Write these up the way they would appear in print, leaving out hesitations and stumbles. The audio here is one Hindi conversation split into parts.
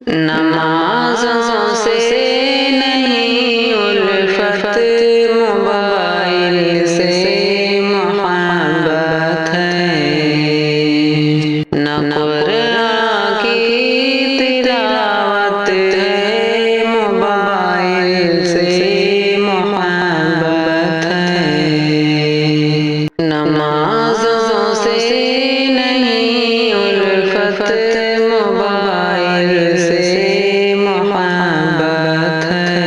नमाज़ों से नहीं उल्फत, मोबाइल से मोहब्बत है। न कुरान की तिलावत है, मोबाइल से मोहब्बत है। नमाज़ों से नहीं उल्फत, मोबाइल से मोहब्बत है।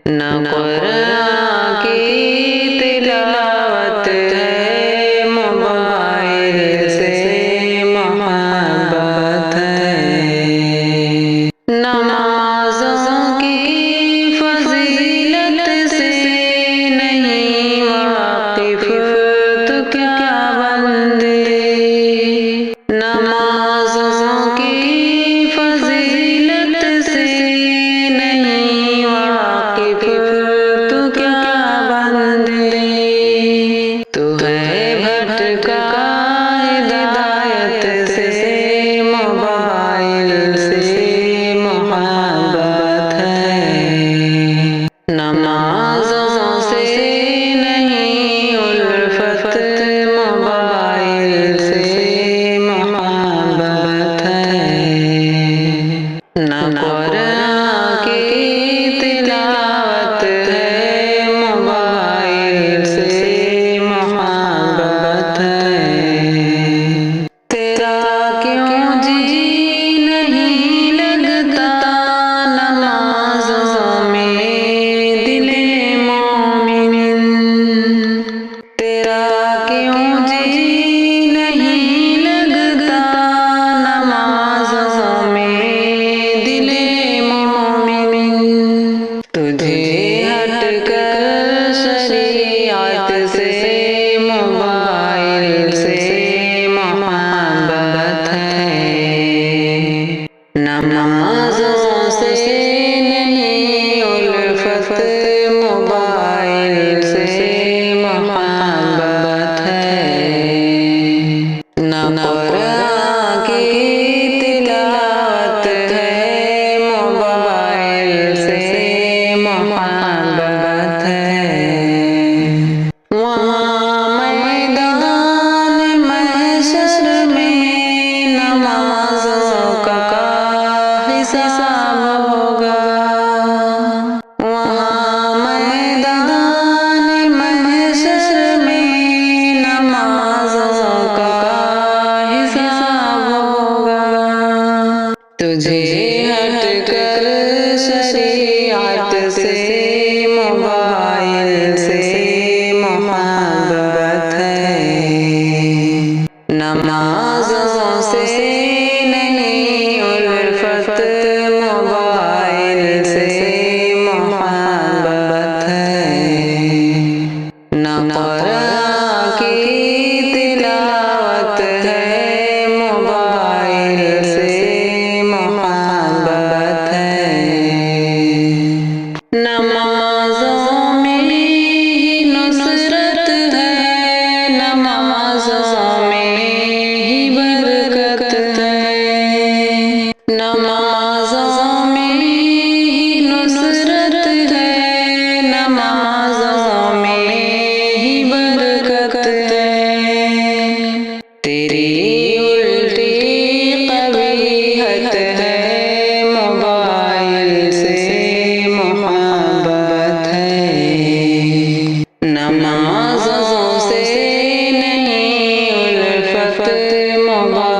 न कुरान की तिलावत है, मोबाइल से मोहब्बत है। नमाज़ों की फजीलत से नहीं वाकिफ तो क्या बंदे। नमाज़ों की फजीलत से नहीं वाकिफ तो क्या बंदे। तू है भटका हिदायत से, मोबाइल से मोहब्बत है। नमाज़ों से नहीं उल्फत, मोबाइल से मोहब्बत है। न कुरान की तिलावत है, मोबाइल से मोहब्बत है। तेरा क्यों जी नहीं लगता नमाज़ों में दिले मोमिन। तेरा क्यों जी नहीं लगता नमाज़ों में दिले मोमिन। तुझे हटकर शरीयत से, मोबाइल से मोहब्बत है। नमाज़ों से नहीं उल्फत, मोबाइल से मोहब्बत है। न कुरान की तिलावत है, मोबाइल से मोहब्बत है। वहाँ मैदान महशर में नमाज़ों का हिसाब होगा। वहाँ मैदान महशर में नमाज़ों का हिसाब होगा। तुझे हटकर शरीयत से, मोबाइल से मोहब्बत है। नमाज़ों से नहीं उल्फत, मोबाइल से मोहब्बत है। न कुरान की तिलावत है, मोबाइल से मोहब्बत है। नमाज़ों में ही नुसरत है, नमाज़ों में ही बरकत है। नमाज़ों में ही नुसरत है, नमाज़ों में ही बरकत है। तेरी उल्टी कबीहत है, मोबाइल से मोहब्बत है। नमाज़ों से नहीं उल्फत, मोबाइल